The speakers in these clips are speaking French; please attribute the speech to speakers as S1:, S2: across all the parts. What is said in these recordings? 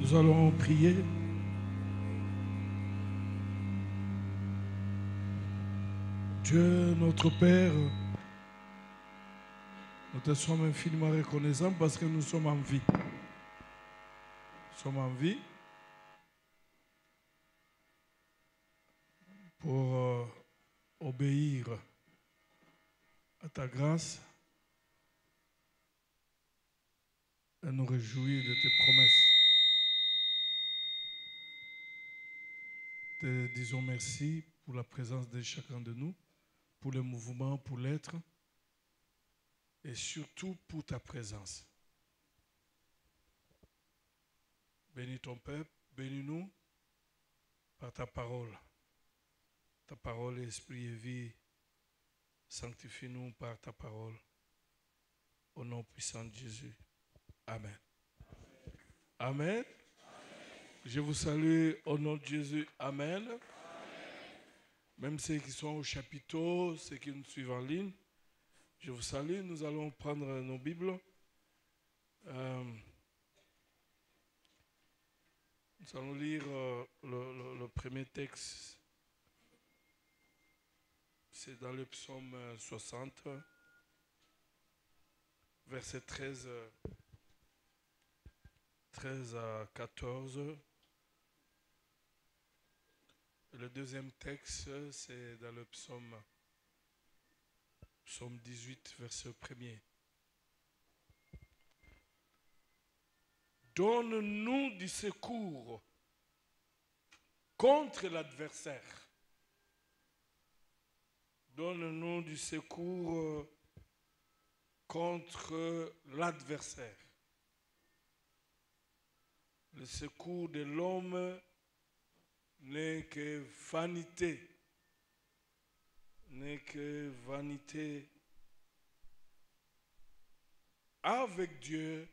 S1: Nous allons prier. Dieu, notre Père, nous te sommes infiniment reconnaissants parce que nous sommes en vie. Nous sommes en vie pour obéir à ta grâce et nous réjouir de tes promesses. Te disons merci pour la présence de chacun de nous, pour le mouvement, pour l'être et surtout pour ta présence. Bénis ton peuple, bénis-nous par ta parole. Ta parole, esprit et vie, sanctifie-nous par ta parole. Au nom puissant de Jésus. Amen. Amen. Amen. Je vous salue au nom de Jésus. Amen. Amen. Même ceux qui sont au chapiteau, ceux qui nous suivent en ligne, je vous salue. Nous allons prendre nos Bibles. Nous allons lire le premier texte. C'est dans le psaume 60, verset 13 à 14. Le deuxième texte, c'est dans le psaume 18, verset 1er. Donne-nous du secours contre l'adversaire. Donne-nous du secours contre l'adversaire. Le secours de l'homme n'est que vanité. N'est que vanité. Avec Dieu,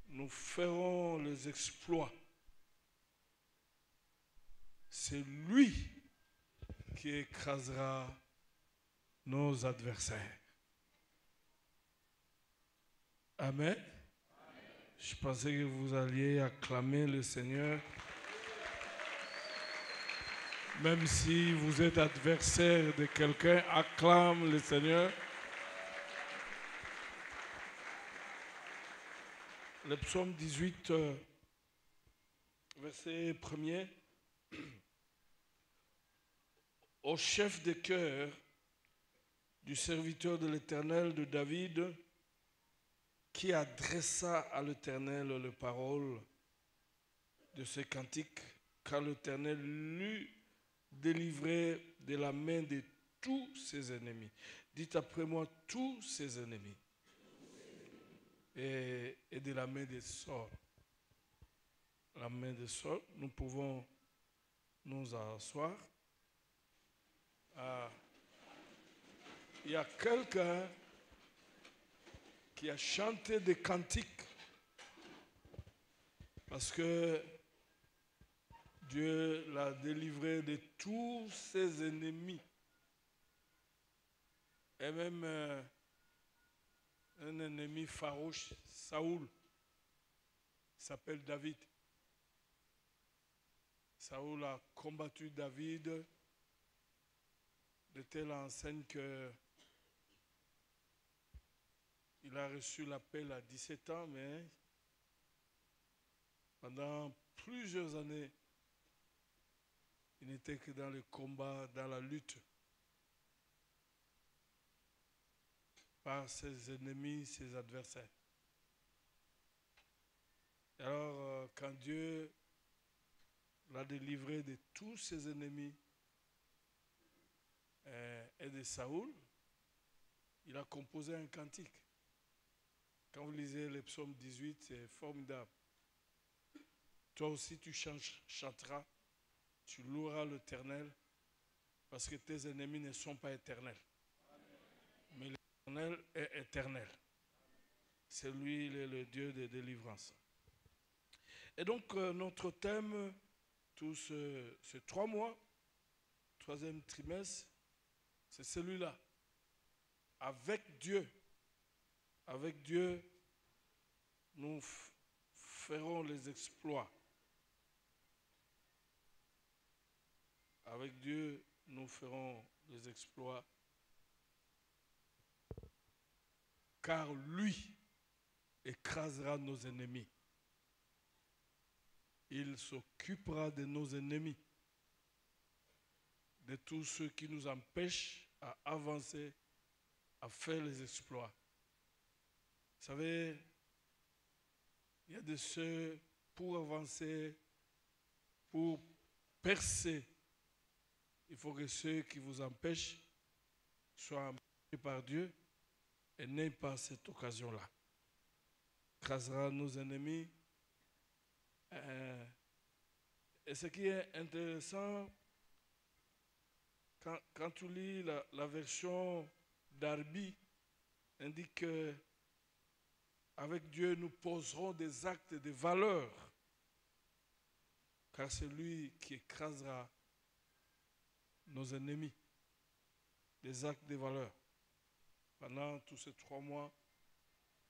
S1: nous ferons les exploits. C'est lui qui écrasera nos adversaires. Amen. Amen. Je pensais que vous alliez acclamer le Seigneur. Même si vous êtes adversaire de quelqu'un, acclame le Seigneur. Le psaume 18, verset 1er. Au chef de chœur du serviteur de l'Éternel de David, qui adressa à l'Éternel les paroles de ce cantique, car l'Éternel l'eut délivré de la main de tous ses ennemis. Dites après moi, tous ses ennemis. Et de la main des sorts. La main des sorts, nous pouvons nous asseoir. Il y a quelqu'un qui a chanté des cantiques parce que Dieu l'a délivré de tous ses ennemis. Et même un ennemi farouche, Saoul, s'appelle David. Saoul a combattu David de telle enseigne que il a reçu l'appel à 17 ans, mais pendant plusieurs années, il n'était que dans le combat, dans la lutte, par ses ennemis, ses adversaires. Alors, quand Dieu l'a délivré de tous ses ennemis et de Saoul, il a composé un cantique. Quand vous lisez le psaume 18, c'est formidable. Toi aussi, tu chanteras, tu loueras l'Éternel, parce que tes ennemis ne sont pas éternels. Mais l'Éternel est éternel. C'est lui, il est le Dieu de délivrance. Et donc, notre thème, tous ces 3 mois, 3e trimestre, c'est celui-là. Avec Dieu. Avec Dieu, nous ferons les exploits. Avec Dieu, nous ferons les exploits. Car lui écrasera nos ennemis. Il s'occupera de nos ennemis, de tous ceux qui nous empêchent à avancer, à faire les exploits. Vous savez, il y a de ceux, pour avancer, pour percer, il faut que ceux qui vous empêchent soient empêchés par Dieu et n'aient pas cette occasion-là. Écrasera nos ennemis. Et ce qui est intéressant, quand tu lis la version d'Arby, indique que avec Dieu, nous poserons des actes de valeur, car c'est lui qui écrasera nos ennemis. Des actes de valeur. Pendant tous ces 3 mois,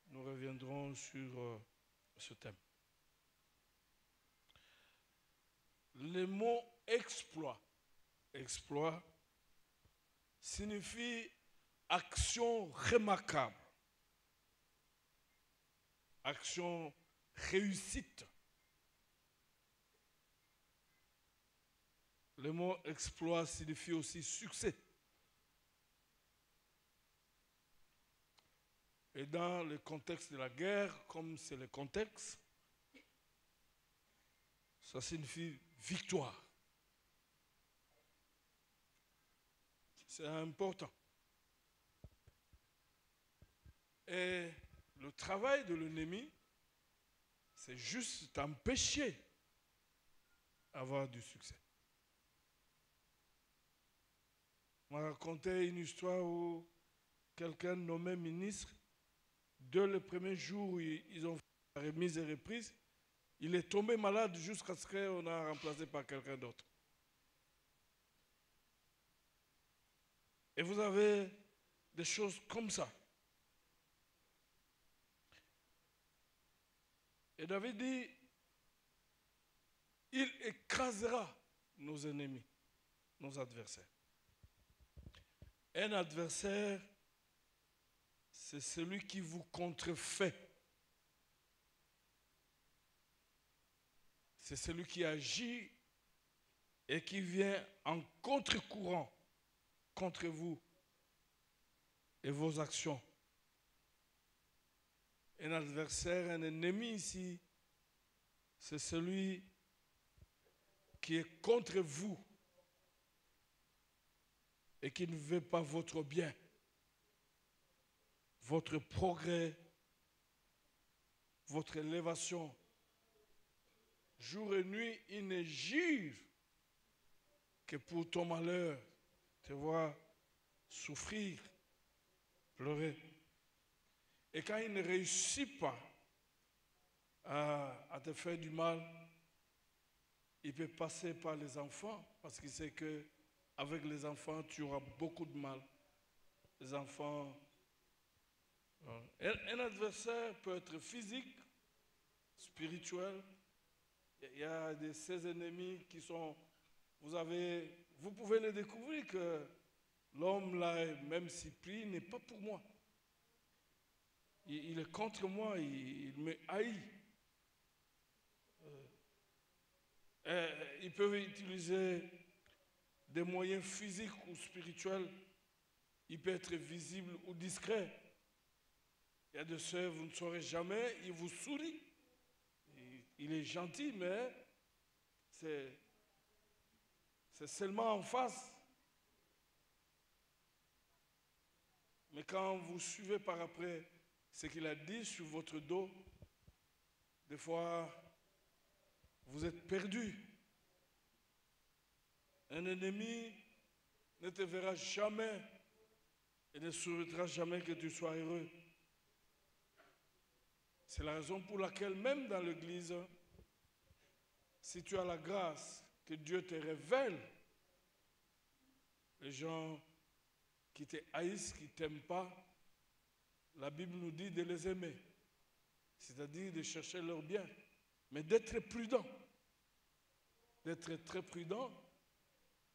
S1: nous reviendrons sur ce thème. Le mot exploit, exploit, signifie action remarquable, action réussite. Le mot exploit signifie aussi succès. Et dans le contexte de la guerre, comme c'est le contexte, ça signifie victoire. C'est important. Et le travail de l'ennemi, c'est juste d'empêcher d'avoir du succès. On m'a raconté une histoire où quelqu'un nommé ministre, dès le premier jour où ils ont fait la remise et reprise, il est tombé malade jusqu'à ce qu'on a remplacé par quelqu'un d'autre. Et vous avez des choses comme ça. Et David dit, il écrasera nos ennemis, nos adversaires. Un adversaire, c'est celui qui vous contrefait. C'est celui qui agit et qui vient en contre-courant contre vous et vos actions. Un adversaire, un ennemi ici, c'est celui qui est contre vous et qui ne veut pas votre bien, votre progrès, votre élévation. Jour et nuit, il ne jure que pour ton malheur, te voir souffrir, pleurer. Et quand il ne réussit pas à te faire du mal, il peut passer par les enfants, parce qu'il sait qu'avec les enfants, tu auras beaucoup de mal. Les enfants. Un adversaire peut être physique, spirituel. Il y a ces ennemis qui sont. Vous pouvez le découvrir que l'homme là, même s'il prie, n'est pas pour moi. Il est contre moi, il me haït. Ils peuvent utiliser des moyens physiques ou spirituels. Il peut être visible ou discret. Il y a de ceux, vous ne saurez jamais, il vous sourit. Il est gentil, mais c'est seulement en face. Mais quand vous suivez par après ce qu'il a dit sur votre dos, des fois, vous êtes perdu. Un ennemi ne te verra jamais et ne souhaitera jamais que tu sois heureux. C'est la raison pour laquelle même dans l'Église, si tu as la grâce que Dieu te révèle, les gens qui te haïssent, qui ne t'aiment pas, la Bible nous dit de les aimer, c'est-à-dire de chercher leur bien. mais d'être prudent. D'être très prudent.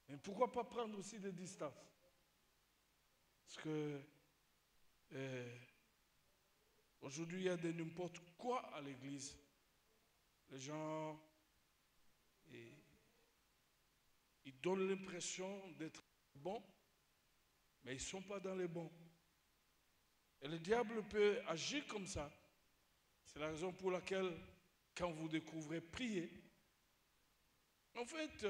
S1: Et pourquoi pas prendre aussi des distances? Parce que aujourd'hui, il y a de n'importe quoi à l'église. Les gens, ils donnent l'impression d'être bons, mais ils ne sont pas dans les bons. Et le diable peut agir comme ça. C'est la raison pour laquelle, quand vous découvrez prier, en fait,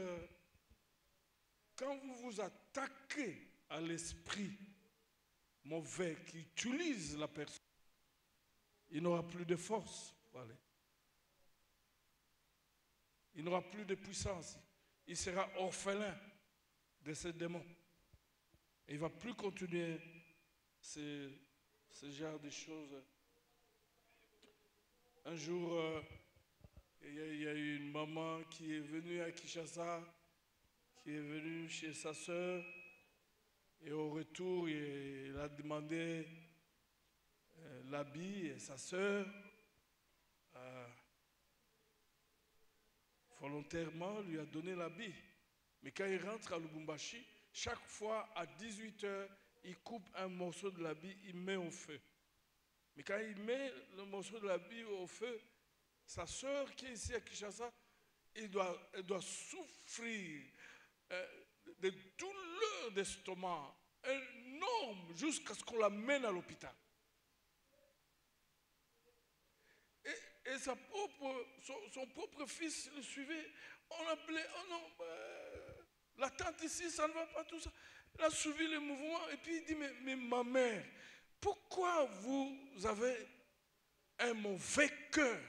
S1: quand vous vous attaquez à l'esprit mauvais qui utilise la personne, il n'aura plus de force pour aller. Il n'aura plus de puissance. Il sera orphelin de ces démons. Et il ne va plus continuer ce genre de choses. Un jour, il y a eu une maman qui est venue à Kinshasa, qui est venue chez sa sœur, et au retour, il a demandé l'habit, et sa sœur volontairement lui a donné l'habit. Mais quand il rentre à Lubumbashi, chaque fois à 18h, il coupe un morceau de l'habit, il met au feu. Mais quand il met le morceau de l'habit au feu, sa sœur qui est ici à Kinshasa, elle doit souffrir de douleurs d'estomac énormes jusqu'à ce qu'on la mène à l'hôpital. Et son propre fils le suivait. On appelait, oh non, la tante ici, ça ne va pas, tout ça. Il a suivi le mouvement et puis il dit, mais ma mère, pourquoi vous avez un mauvais cœur?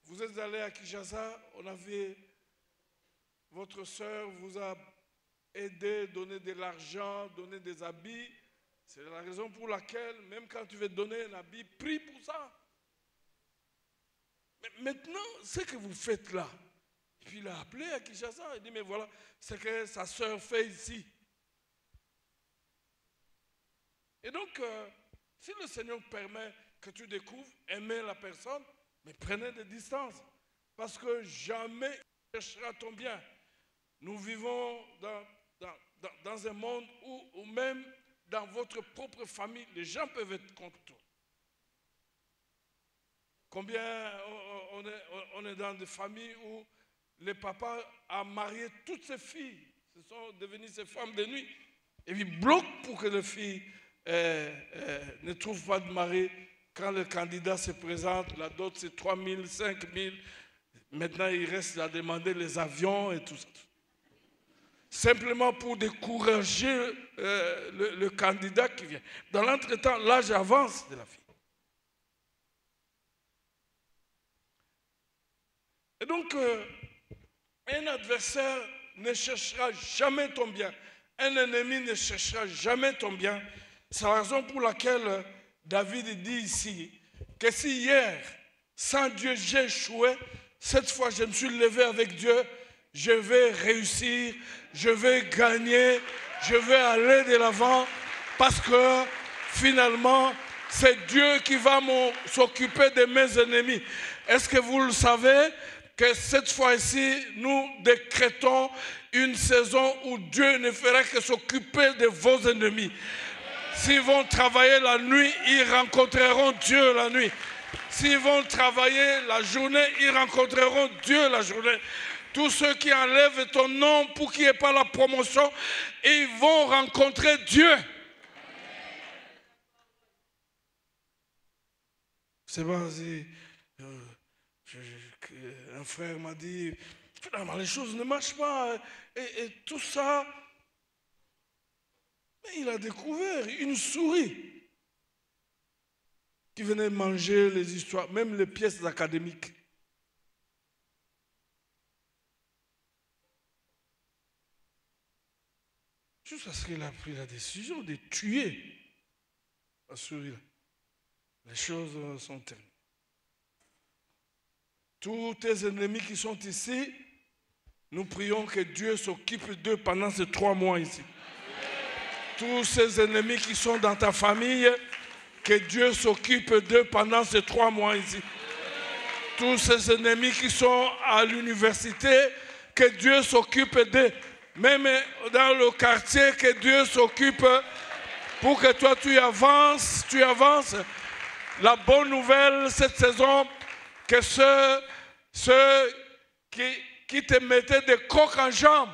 S1: Vous êtes allé à Kinshasa, on avait, votre soeur vous a aidé, donné de l'argent, donné des habits. C'est la raison pour laquelle, même quand tu veux donner un habit, prie pour ça. Mais maintenant, ce que vous faites là, puis il a appelé à Kinshasa, il dit, mais voilà, ce que sa soeur fait ici. Et donc, si le Seigneur permet que tu découvres, aimer la personne, mais prenez des distances. Parce que jamais il cherchera ton bien. Nous vivons dans un monde où même dans votre propre famille, les gens peuvent être contre toi. Combien on est dans des familles où le papa a marié toutes ses filles. Ce sont devenues ses femmes de nuit. Et il bloque pour que les filles ne trouvent pas de mari. Quand le candidat se présente, la dot c'est 3 000, 5 000. Maintenant, il reste à demander les avions et tout ça. Simplement pour décourager le candidat qui vient. Dans l'entretemps, l'âge avance de la fille. Et donc, un adversaire ne cherchera jamais ton bien. Un ennemi ne cherchera jamais ton bien. C'est la raison pour laquelle David dit ici que si hier, sans Dieu, j'ai échoué, cette fois je me suis levé avec Dieu, je vais réussir, je vais gagner, je vais aller de l'avant parce que finalement, c'est Dieu qui va s'occuper de mes ennemis. Est-ce que vous le savez que cette fois-ci, nous décrétons une saison où Dieu ne fera que s'occuper de vos ennemis. S'ils vont travailler la nuit, ils rencontreront Dieu la nuit. S'ils vont travailler la journée, ils rencontreront Dieu la journée. Tous ceux qui enlèvent ton nom pour qu'il n'y ait pas la promotion, ils vont rencontrer Dieu. C'est pas si un frère m'a dit, finalement les choses ne marchent pas et tout ça. Mais il a découvert une souris qui venait manger les histoires, même les pièces académiques. Juste parce qu'il a pris la décision de tuer la souris. Les choses sont terminées. Tous tes ennemis qui sont ici, nous prions que Dieu s'occupe d'eux pendant ces 3 mois ici. Tous ces ennemis qui sont dans ta famille, que Dieu s'occupe d'eux pendant ces 3 mois ici. Tous ces ennemis qui sont à l'université, que Dieu s'occupe d'eux. Même dans le quartier, que Dieu s'occupe pour que toi tu avances. La bonne nouvelle cette saison, que ceux qui te mettaient des coques en jambes,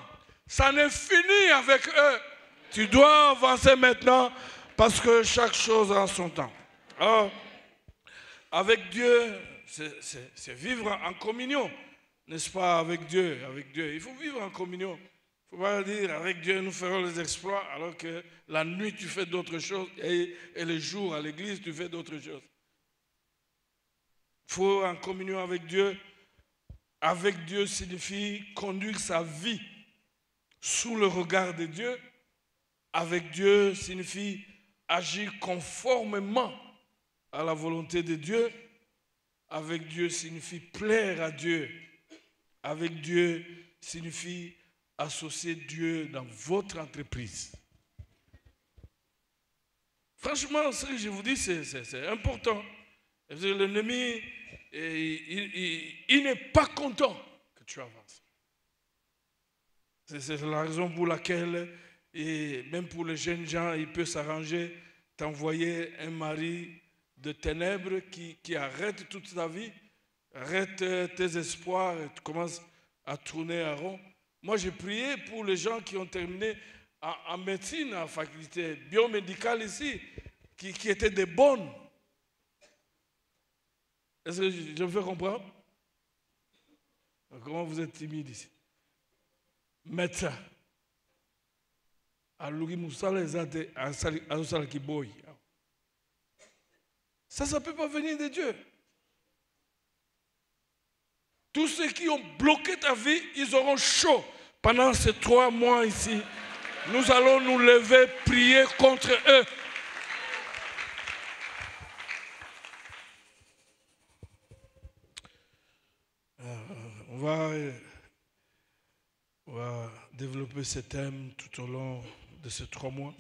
S1: ça n'est fini avec eux. Tu dois avancer maintenant parce que chaque chose a son temps. Alors, avec Dieu, c'est vivre en communion, n'est-ce pas, avec Dieu. Il faut vivre en communion. Il ne faut pas dire avec Dieu nous ferons les exploits alors que la nuit tu fais d'autres choses et le jour à l'église tu fais d'autres choses. Il faut en communion avec Dieu. Avec Dieu signifie conduire sa vie sous le regard de Dieu. Avec Dieu signifie agir conformément à la volonté de Dieu. Avec Dieu signifie plaire à Dieu. Avec Dieu signifie associer Dieu dans votre entreprise. Franchement, ce que je vous dis, c'est important. L'ennemi, il n'est pas content que tu avances. C'est la raison pour laquelle, et même pour les jeunes gens, il peut s'arranger, t'envoyer un mari de ténèbres qui arrête toute ta vie, arrête tes espoirs et tu commences à tourner à rond. Moi, j'ai prié pour les gens qui ont terminé en médecine, en faculté biomédicale ici, qui étaient des bonnes. Est-ce que je me fais comprendre? Comment vous êtes timide ici? Médecin. Ça, ça ne peut pas venir de Dieu. Tous ceux qui ont bloqué ta vie, ils auront chaud pendant ces 3 mois ici. Nous allons nous lever, prier contre eux. On va développer ce thème tout au long de ces 3 mois.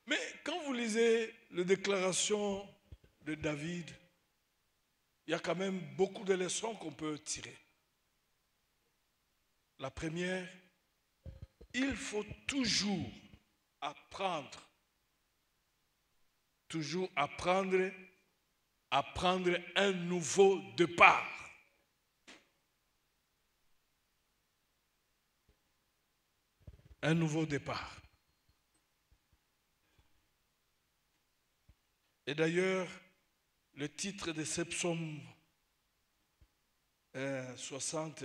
S1: Mais quand vous lisez les déclarations de David, il y a quand même beaucoup de leçons qu'on peut tirer. La première, il faut toujours apprendre à prendre un nouveau départ. Un nouveau départ. Et d'ailleurs, le titre de ce psaume 60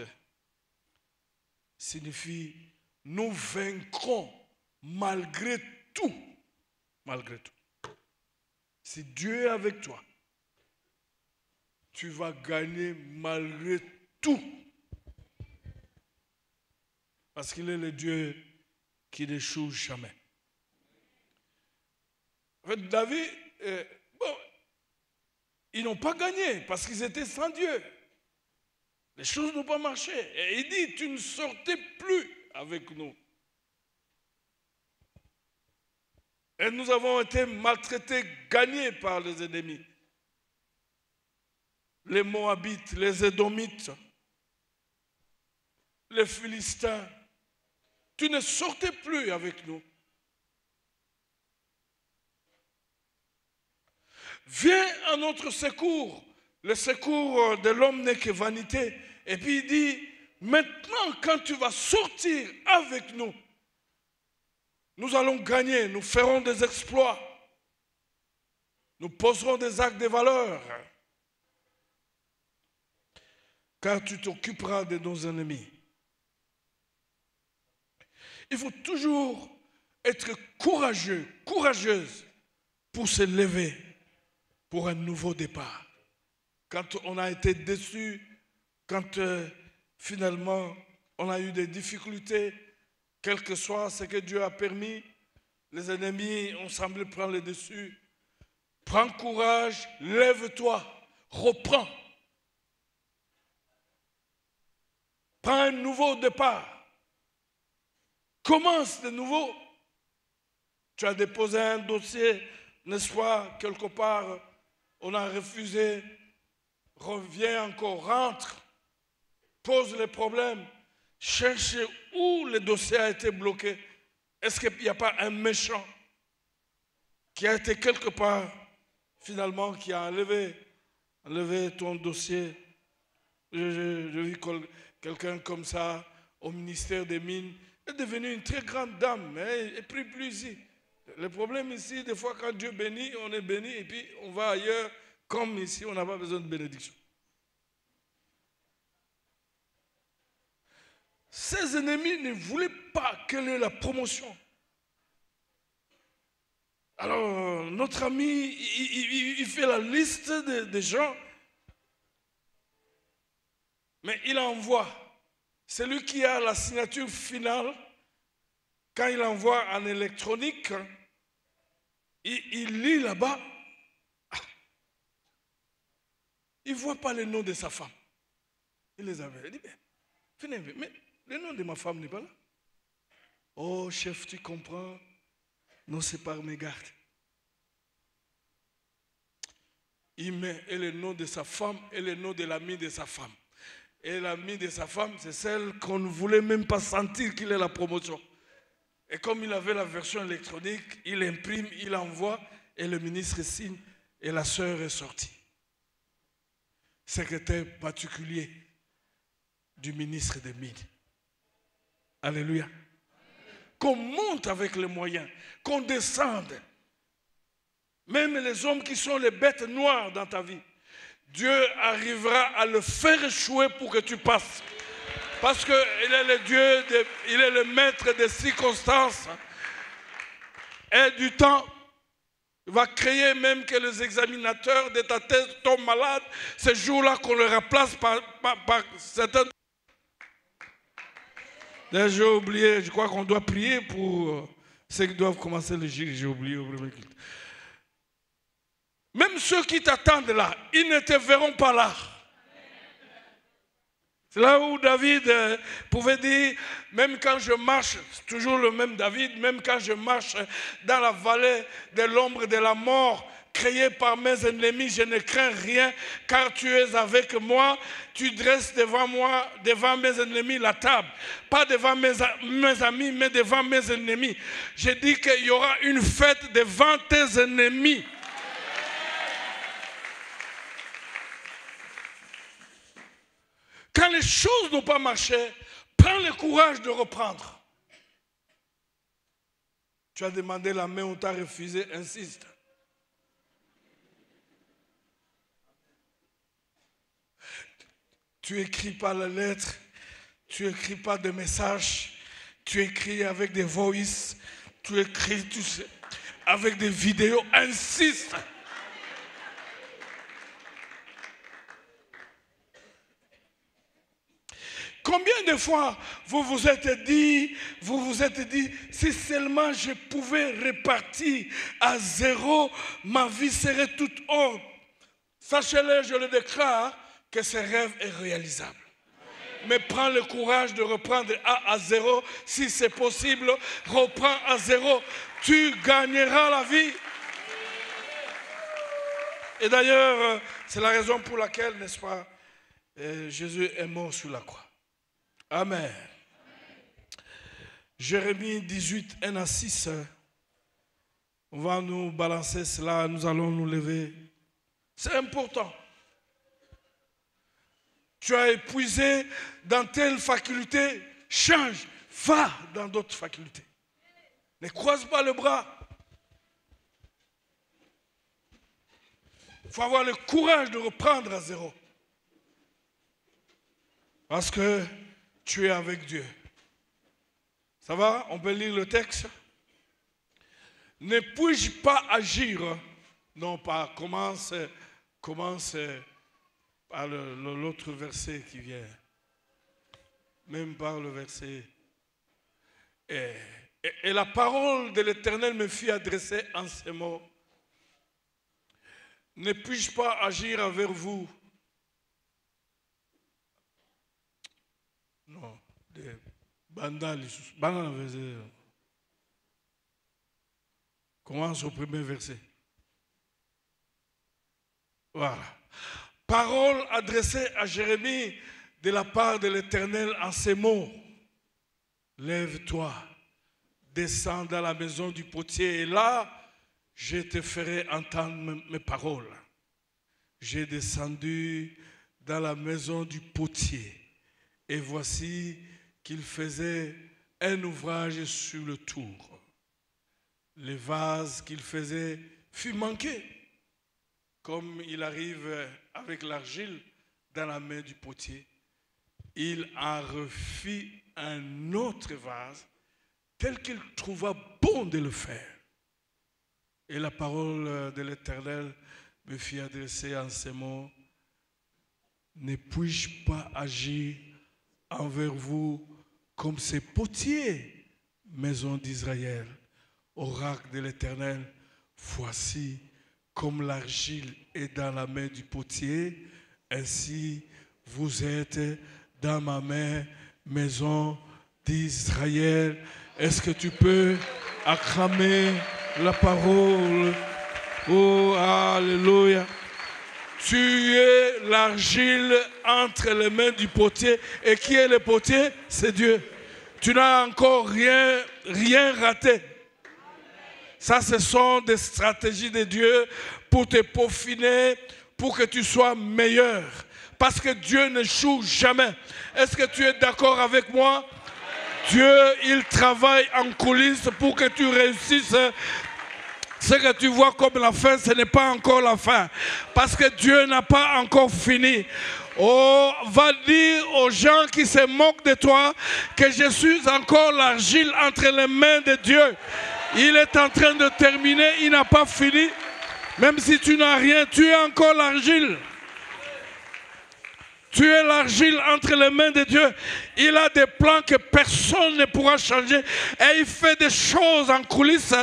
S1: signifie « Nous vaincrons malgré tout. » Malgré tout. Si Dieu est avec toi, tu vas gagner malgré tout. Parce qu'il est le Dieu qui n'échoue jamais. En fait, David, ils n'ont pas gagné parce qu'ils étaient sans Dieu. Les choses n'ont pas marché. Et il dit, tu ne sortais plus avec nous. Et nous avons été maltraités, gagnés par les ennemis. Les Moabites, les Édomites, les Philistins. Tu ne sortais plus avec nous. Viens à notre secours. Le secours de l'homme n'est que vanité. Et puis il dit, maintenant quand tu vas sortir avec nous, nous allons gagner, nous ferons des exploits. Nous poserons des actes de valeur. Car tu t'occuperas de nos ennemis. Il faut toujours être courageux, courageuse pour se lever pour un nouveau départ. Quand on a été déçu, quand finalement on a eu des difficultés, quel que soit ce que Dieu a permis, les ennemis ont semblé prendre le dessus. Prends courage, lève-toi, reprends. Prends un nouveau départ. Commence de nouveau. Tu as déposé un dossier n'est-ce pas, quelque part, on a refusé, revient encore, rentre, pose les problèmes, cherche où le dossier a été bloqué. Est-ce qu'il n'y a pas un méchant qui a été quelque part, finalement, qui a enlevé ton dossier? J'ai vu quelqu'un comme ça au ministère des Mines. Elle est devenue une très grande dame, mais elle n'est plus ici. Le problème ici, des fois, quand Dieu bénit, on est béni et puis on va ailleurs. Comme ici, on n'a pas besoin de bénédiction. Ses ennemis ne voulaient pas qu'elle ait la promotion. Alors, notre ami, il fait la liste des gens, mais il envoie. Celui qui a la signature finale, quand il envoie en électronique, il lit là-bas. Il ne voit pas le nom de sa femme. Il les avait. Il dit, mais le nom de ma femme n'est pas là. Oh, chef, tu comprends? Non, c'est par mes gardes. Il met et le nom de sa femme et le nom de l'ami de sa femme. Et l'ami de sa femme, c'est celle qu'on ne voulait même pas sentir qu'il ait la promotion. Et comme il avait la version électronique, il imprime, il envoie, et le ministre signe, et la sœur est sortie. Secrétaire particulier du ministre des Mines. Alléluia. Qu'on monte avec les moyens, qu'on descende. Même les hommes qui sont les bêtes noires dans ta vie, Dieu arrivera à le faire échouer pour que tu passes. Parce qu'il est le Dieu, il est le maître des circonstances et du temps. Il va créer même que les examinateurs de ta thèse tombent malades. Ce jour-là, qu'on le remplace par certains. J'ai oublié, je crois qu'on doit prier pour ceux qui doivent commencer le jour. J'ai oublié au premier culte. Même ceux qui t'attendent là, ils ne te verront pas là. C'est là où David pouvait dire, même quand je marche, c'est toujours le même David, même quand je marche dans la vallée de l'ombre de la mort, créée par mes ennemis, je ne crains rien, car tu es avec moi, tu dresses devant moi, devant mes ennemis, la table. Pas devant mes amis, mais devant mes ennemis. Je dis qu'il y aura une fête devant tes ennemis. Quand les choses n'ont pas marché, prends le courage de reprendre. Tu as demandé la main, on t'a refusé, insiste. Tu écris pas la lettre, tu écris pas de messages, tu écris avec des voices, tu écris avec des vidéos, insiste. Combien de fois vous vous êtes dit, si seulement je pouvais repartir à zéro, ma vie serait toute autre. Sachez-le, je le déclare, que ce rêve est réalisable. Mais prends le courage de reprendre à zéro. Si c'est possible, reprends à zéro. Tu gagneras la vie. Et d'ailleurs, c'est la raison pour laquelle, n'est-ce pas, Jésus est mort sur la croix. Amen. Jérémie 18, 1 à 6. On va nous balancer cela, nous allons nous lever. C'est important. Tu as épuisé dans telle faculté, change, va dans d'autres facultés. Ne croise pas le bras. Il faut avoir le courage de reprendre à zéro. Parce que tu es avec Dieu. Ça va? On peut lire le texte? Ne puis-je pas agir? Non, pas. Commence par l'autre verset qui vient. Même par le verset. Et la parole de l'Éternel me fut adressée en ces mots. Ne puis-je pas agir envers vous? Non, des bandales. Commence au premier verset. Voilà. Parole adressée à Jérémie de la part de l'Éternel en ces mots. Lève-toi, descends dans la maison du potier et là, je te ferai entendre mes paroles. J'ai descendu dans la maison du potier et voici qu'il faisait un ouvrage sur le tour. Le vase qu'il faisait fut manqué, comme il arrive avec l'argile dans la main du potier. Il en refit un autre vase tel qu'il trouva bon de le faire. Et la parole de l'Éternel me fit adresser en ces mots: ne puis-je pas agir envers vous comme ces potiers, maison d'Israël? Oracle de l'Éternel, voici comme l'argile est dans la main du potier, ainsi vous êtes dans ma main, maison d'Israël. Est-ce que tu peux acclamer la parole? Oh, alléluia. Tu es l'argile entre les mains du potier. Et qui est le potier? C'est Dieu. Tu n'as encore rien raté. Ça, ce sont des stratégies de Dieu pour te peaufiner, pour que tu sois meilleur. Parce que Dieu n'échoue jamais. Est-ce que tu es d'accord avec moi? Dieu, il travaille en coulisses pour que tu réussisses. Ce que tu vois comme la fin, ce n'est pas encore la fin. Parce que Dieu n'a pas encore fini. Oh, va dire aux gens qui se moquent de toi que je suis encore l'argile entre les mains de Dieu. Il est en train de terminer, il n'a pas fini. Même si tu n'as rien, tu es encore l'argile. Tu es l'argile entre les mains de Dieu. Il a des plans que personne ne pourra changer. Et il fait des choses en coulisses.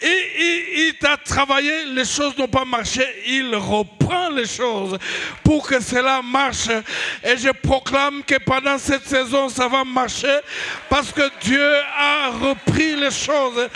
S1: Il t'a travaillé, les choses n'ont pas marché. Il reprend les choses pour que cela marche. Et je proclame que pendant cette saison, ça va marcher. Parce que Dieu a repris les choses.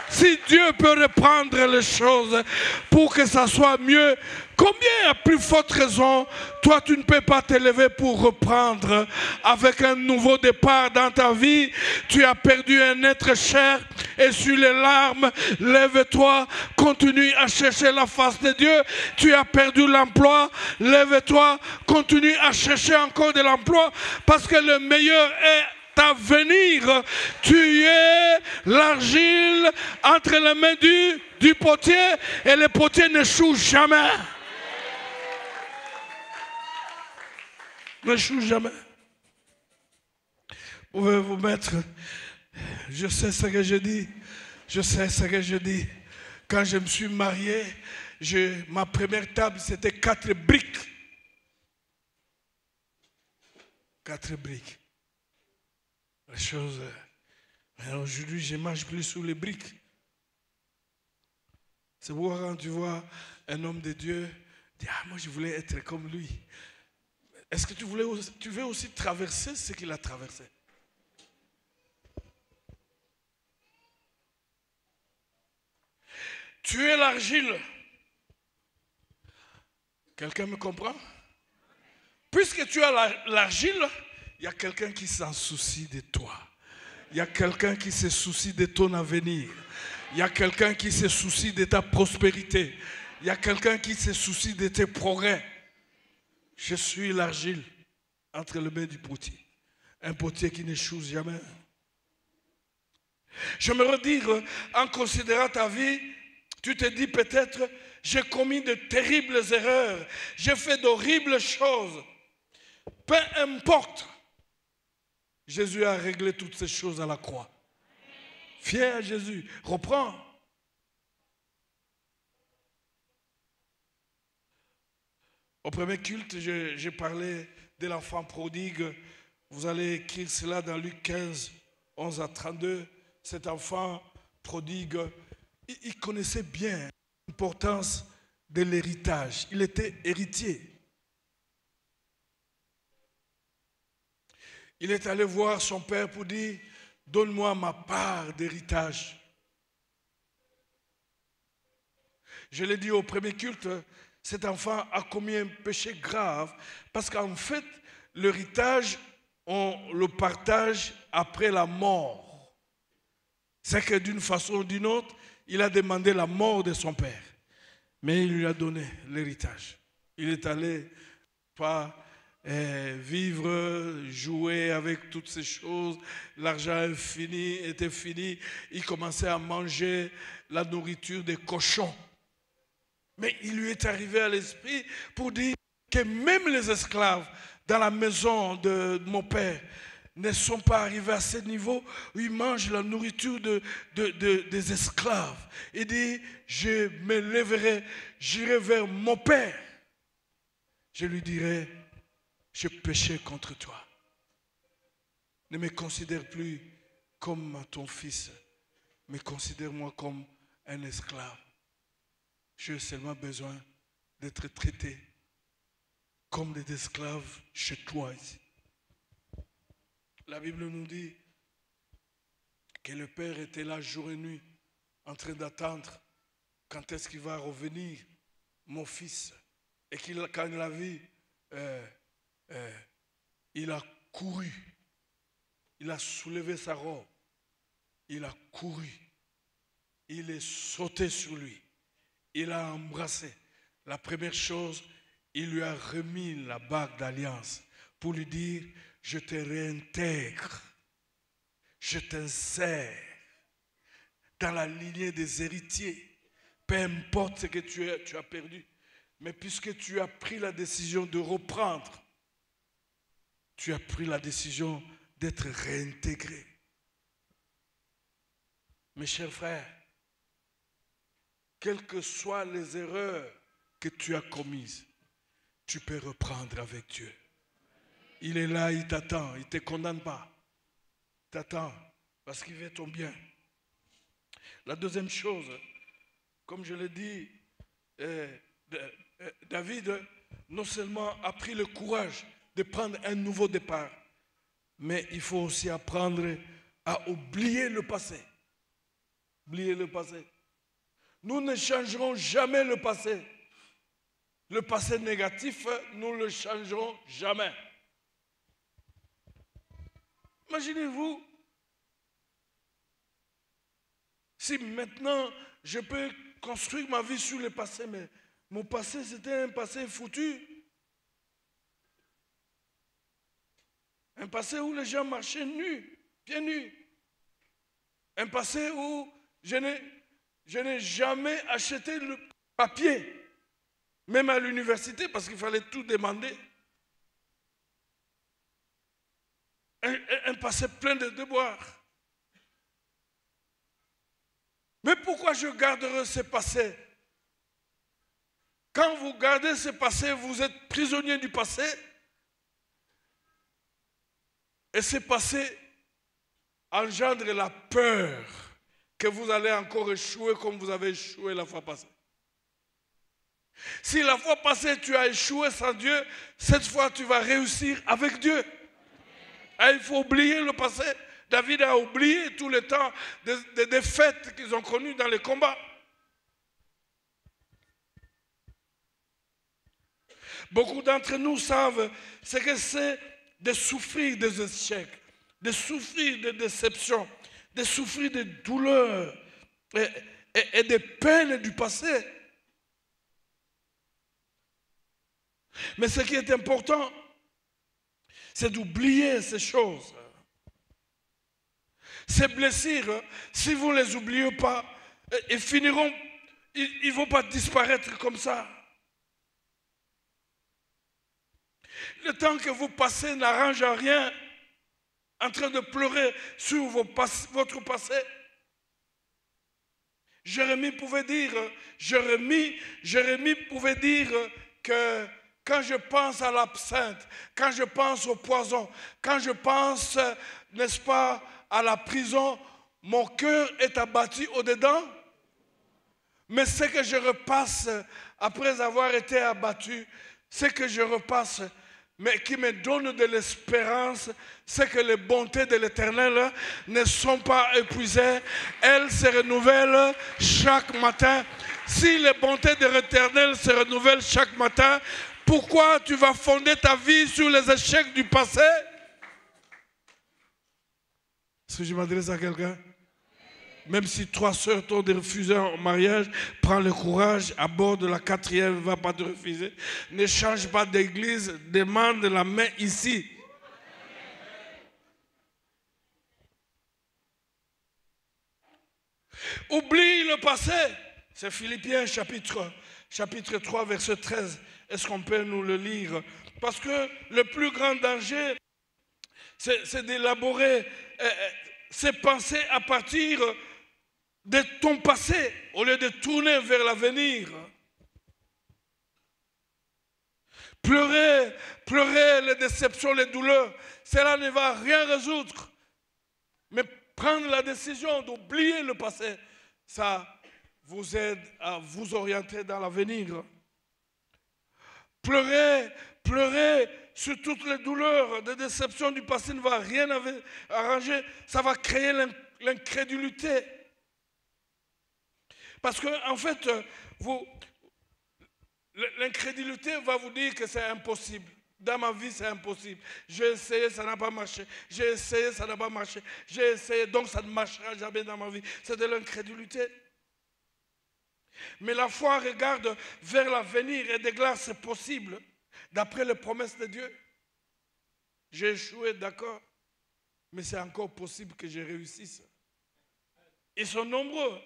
S1: Si Dieu peut reprendre les choses pour que ça soit mieux, combien à plus forte raison, toi tu ne peux pas t'élever pour reprendre avec un nouveau départ dans ta vie? Tu as perdu un être cher et sur les larmes, lève-toi, continue à chercher la face de Dieu. Tu as perdu l'emploi, lève-toi, continue à chercher encore de l'emploi parce que le meilleur est à venir. Tu es l'argile entre les mains du potier et le potier n'échoue jamais. N'échoue jamais. Vous pouvez vous mettre. Je sais ce que je dis. Je sais ce que je dis. Quand je me suis marié, ma première table c'était 4 briques. 4 briques. Les choses. Aujourd'hui, je ne mange plus sous les briques. C'est pourquoi quand tu vois un homme de Dieu, dis, ah, moi je voulais être comme lui. Est-ce que tu veux aussi traverser ce qu'il a traversé? Tu es l'argile. Quelqu'un me comprend? Puisque tu as l'argile, il y a quelqu'un qui s'en soucie de toi. Il y a quelqu'un qui se soucie de ton avenir. Il y a quelqu'un qui se soucie de ta prospérité. Il y a quelqu'un qui se soucie de tes progrès. Je suis l'argile entre les mains du potier. Un potier qui n'échoue jamais. J'aimerais dire, en considérant ta vie, tu te dis peut-être, j'ai commis de terribles erreurs. J'ai fait d'horribles choses. Peu importe. Jésus a réglé toutes ces choses à la croix. Fier à Jésus. Reprends. Au premier culte, j'ai parlé de l'enfant prodigue. Vous allez écrire cela dans Luc 15, 11 à 32. Cet enfant prodigue, il connaissait bien l'importance de l'héritage. Il était héritier. Il est allé voir son père pour dire, donne-moi ma part d'héritage. Je l'ai dit au premier culte, cet enfant a commis un péché grave parce qu'en fait, l'héritage, on le partage après la mort. C'est que d'une façon ou d'une autre, il a demandé la mort de son père. Mais il lui a donné l'héritage. Il est allé pas vivre, jouer avec toutes ces choses. L'argent était fini. Il commençait à manger la nourriture des cochons. Mais il lui est arrivé à l'esprit pour dire que même les esclaves dans la maison de mon père ne sont pas arrivés à ce niveau où ils mangent la nourriture des esclaves. Il dit, je me lèverai, j'irai vers mon père. Je lui dirai, je péchais contre toi. Ne me considère plus comme ton fils, mais considère-moi comme un esclave. J'ai seulement besoin d'être traité comme des esclaves chez toi ici. La Bible nous dit que le père était là jour et nuit en train d'attendre quand est-ce qu'il va revenir, mon fils. Et quand il l'a vu, il a couru. Il a soulevé sa robe. Il a couru. Il est sauté sur lui. Il a embrassé. La première chose, il lui a remis la bague d'alliance pour lui dire, je te réintègre, je t'insère dans la lignée des héritiers. Peu importe ce que tu as perdu, mais puisque tu as pris la décision de reprendre, tu as pris la décision d'être réintégré. Mes chers frères, quelles que soient les erreurs que tu as commises, tu peux reprendre avec Dieu. Il est là, il t'attend, il ne te condamne pas. Il t'attend parce qu'il veut ton bien. La deuxième chose, comme je l'ai dit, David non seulement a pris le courage de prendre un nouveau départ, mais il faut aussi apprendre à oublier le passé. Oublier le passé. Nous ne changerons jamais le passé. Le passé négatif, nous ne le changerons jamais. Imaginez-vous, si maintenant je peux construire ma vie sur le passé, mais mon passé c'était un passé foutu. Un passé où les gens marchaient nus, pieds nus. Un passé où je n'ai jamais acheté le papier, même à l'université, parce qu'il fallait tout demander. Un passé plein de devoirs. Mais pourquoi je garderai ce passé? Quand vous gardez ce passé, vous êtes prisonnier du passé. Et ce passé engendre la peur que vous allez encore échouer comme vous avez échoué la fois passée. Si la fois passée tu as échoué sans Dieu, cette fois tu vas réussir avec Dieu. Et il faut oublier le passé. David a oublié tout le temps des défaites qu'ils ont connues dans les combats. Beaucoup d'entre nous savent ce que c'est de souffrir des échecs, de souffrir des déceptions, de souffrir des douleurs et des peines du passé. Mais ce qui est important, c'est d'oublier ces choses. Ces blessures, si vous ne les oubliez pas, ils finiront, ils ne vont pas disparaître comme ça. Le temps que vous passez n'arrange rien en train de pleurer sur votre passé. Jérémie pouvait dire que quand je pense à l'absinthe, quand je pense au poison, quand je pense, n'est-ce pas, à la prison, mon cœur est abattu au-dedans. Mais ce que je repasse après avoir été abattu, ce que je repasse, mais qui me donne de l'espérance, c'est que les bontés de l'Éternel ne sont pas épuisées. Elles se renouvellent chaque matin. Si les bontés de l'Éternel se renouvellent chaque matin, pourquoi tu vas fonder ta vie sur les échecs du passé? Est-ce que je m'adresse à quelqu'un? Même si 3 sœurs t'ont refusé en mariage, prends le courage, aborde la 4e, ne va pas te refuser. Ne change pas d'église, demande la main ici. Oublie le passé. C'est Philippiens chapitre 3, verset 13. Est-ce qu'on peut nous le lire? Parce que le plus grand danger, c'est d'élaborer ses pensées à partir de ton passé, au lieu de tourner vers l'avenir. Pleurer les déceptions, les douleurs, cela ne va rien résoudre. Mais prendre la décision d'oublier le passé, ça vous aide à vous orienter dans l'avenir. Pleurer sur toutes les douleurs de déception du passé ne va rien arranger, ça va créer l'incrédulité. Parce que, en fait, l'incrédulité va vous dire que c'est impossible. Dans ma vie, c'est impossible. J'ai essayé, ça n'a pas marché. J'ai essayé, ça n'a pas marché. J'ai essayé, donc ça ne marchera jamais dans ma vie. C'est de l'incrédulité. Mais la foi regarde vers l'avenir et déclare c'est possible, d'après les promesses de Dieu. J'ai échoué, d'accord, mais c'est encore possible que je réussisse. Ils sont nombreux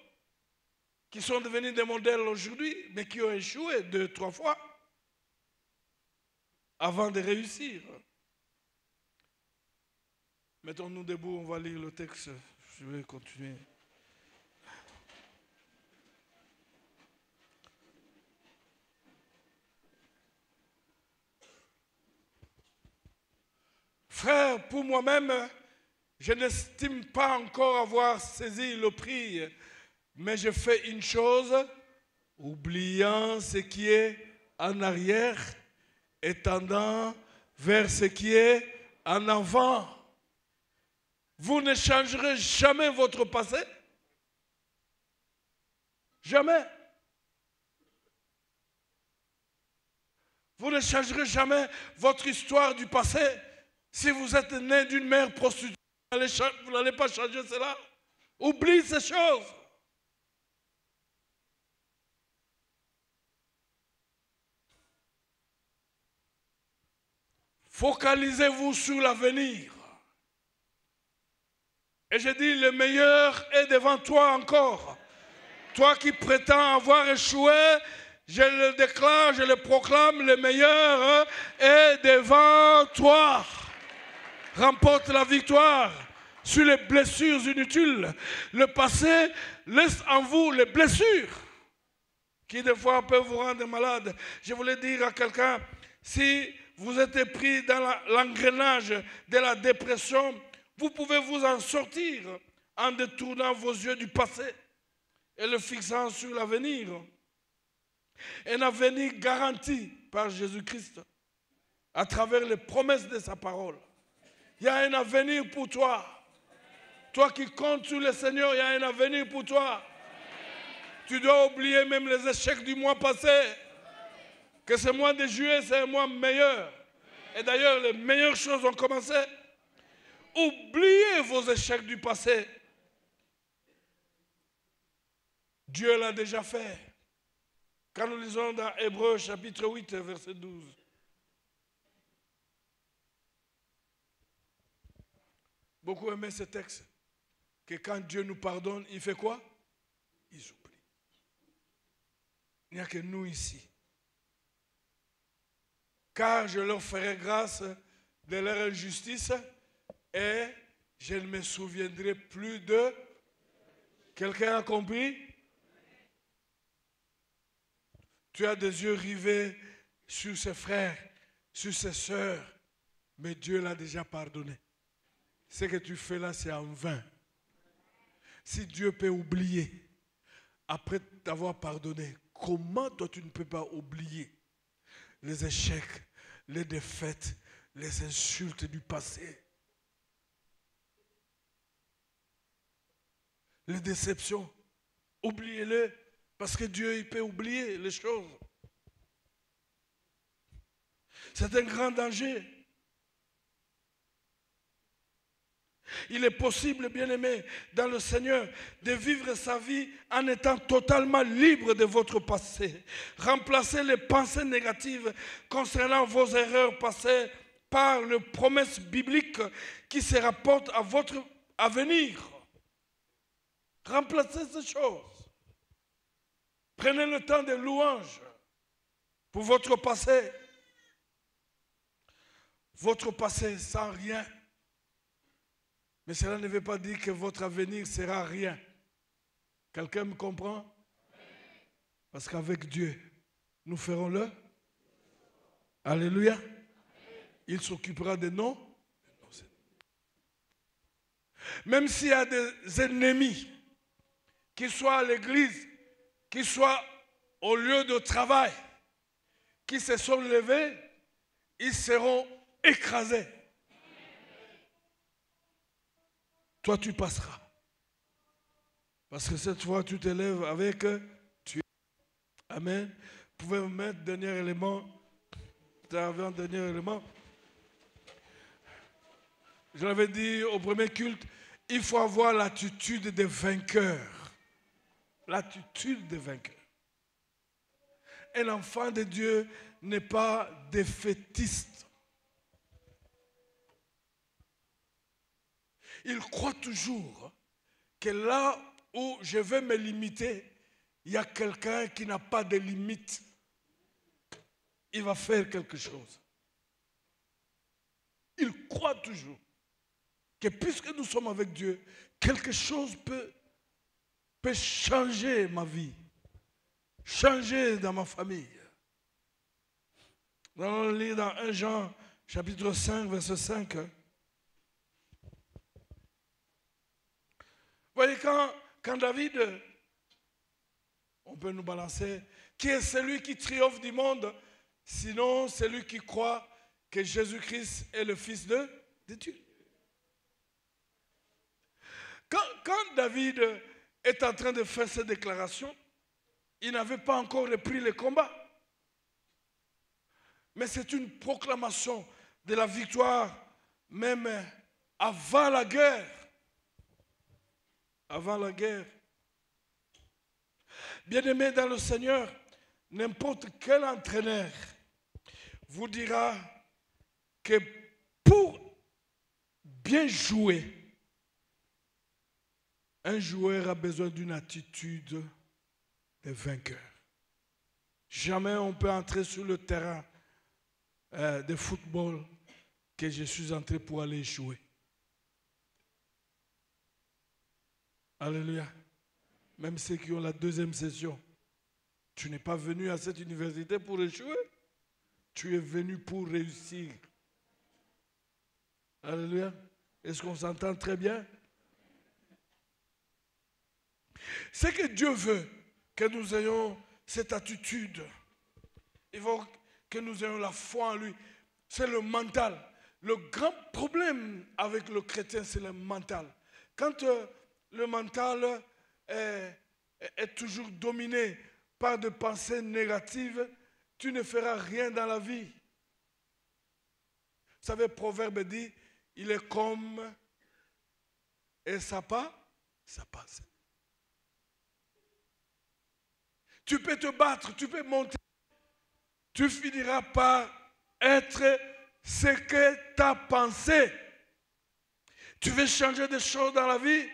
S1: qui sont devenus des modèles aujourd'hui, mais qui ont échoué 2, 3 fois avant de réussir. Mettons-nous debout, on va lire le texte. Je vais continuer. Frère, pour moi-même, je n'estime pas encore avoir saisi le prix, mais je fais une chose, oubliant ce qui est en arrière et tendant vers ce qui est en avant. Vous ne changerez jamais votre passé. Jamais. Vous ne changerez jamais votre histoire du passé. Si vous êtes né d'une mère prostituée, vous n'allez pas changer cela. Oublie ces choses. Focalisez-vous sur l'avenir. Et je dis, le meilleur est devant toi encore. Toi qui prétends avoir échoué, je le déclare, je le proclame, le meilleur est devant toi. Remporte la victoire sur les blessures inutiles. Le passé laisse en vous les blessures qui des fois peuvent vous rendre malade. Je voulais dire à quelqu'un, si vous êtes pris dans l'engrenage de la dépression, vous pouvez vous en sortir en détournant vos yeux du passé et le fixant sur l'avenir. Un avenir garanti par Jésus-Christ à travers les promesses de sa parole. Il y a un avenir pour toi. Toi qui comptes sur le Seigneur, il y a un avenir pour toi. Tu dois oublier même les échecs du mois passé. Que ce mois de juillet, c'est un mois meilleur. Et d'ailleurs, les meilleures choses ont commencé. Oubliez vos échecs du passé. Dieu l'a déjà fait. Quand nous lisons dans Hébreux chapitre 8, verset 12. Beaucoup aimaient ce texte. Que quand Dieu nous pardonne, il fait quoi? Il oublie. Il n'y a que nous ici. Car je leur ferai grâce de leur injustice et je ne me souviendrai plus de... Quelqu'un a compris? Tu as des yeux rivés sur ses frères, sur ses sœurs, mais Dieu l'a déjà pardonné. Ce que tu fais là, c'est en vain. Si Dieu peut oublier, après t'avoir pardonné, comment toi tu ne peux pas oublier les échecs, les défaites, les insultes du passé, les déceptions? Oubliez-les, Parce que Dieu, il peut oublier les choses. C'est un grand danger. Il est possible, bien-aimé, dans le Seigneur, de vivre sa vie en étant totalement libre de votre passé. Remplacez les pensées négatives concernant vos erreurs passées par les promesses bibliques qui se rapportent à votre avenir. Remplacez ces choses. Prenez le temps de louange pour votre passé. Votre passé sans rien. Mais cela ne veut pas dire que votre avenir sera rien. Quelqu'un me comprend? Parce qu'avec Dieu, nous ferons le. Alléluia. Il s'occupera de nos. Même s'il y a des ennemis, qu'ils soient à l'église, qu'ils soient au lieu de travail, qui se sont levés, ils seront écrasés. Toi, tu passeras. Parce que cette fois, tu te lèves avec Dieu. Amen. Vous pouvez me mettre dernier élément. Un dernier élément. Je l'avais dit au premier culte, il faut avoir l'attitude des vainqueurs. L'attitude des vainqueurs. Un enfant de Dieu n'est pas défaitiste. Il croit toujours que là où je vais me limiter, il y a quelqu'un qui n'a pas de limite. Il va faire quelque chose. Il croit toujours que puisque nous sommes avec Dieu, quelque chose peut changer ma vie, changer dans ma famille. Nous allons lire dans 1 Jean, chapitre 5, verset 5. Vous voyez, quand David, on peut nous balancer, qui est celui qui triomphe du monde, sinon celui qui croit que Jésus-Christ est le Fils de Dieu. Quand David est en train de faire cette déclaration, il n'avait pas encore repris le combat. Mais c'est une proclamation de la victoire, même avant la guerre. Avant la guerre. Bien-aimé dans le Seigneur, n'importe quel entraîneur vous dira que pour bien jouer, un joueur a besoin d'une attitude de vainqueur. Jamais on peut entrer sur le terrain de football que je suis entré pour aller jouer. Alléluia. Même ceux qui ont la deuxième session, tu n'es pas venu à cette université pour échouer. Tu es venu pour réussir. Alléluia. Est-ce qu'on s'entend très bien? C'est que Dieu veut que nous ayons cette attitude. Il veut que nous ayons la foi en lui. C'est le mental. Le grand problème avec le chrétien, c'est le mental. Quand le mental est toujours dominé par des pensées négatives, tu ne feras rien dans la vie. Vous savez, Proverbe dit, il est comme et ça passe. Tu peux te battre, tu peux monter. Tu finiras par être ce que tu as pensé. Tu veux changer des choses dans la vie?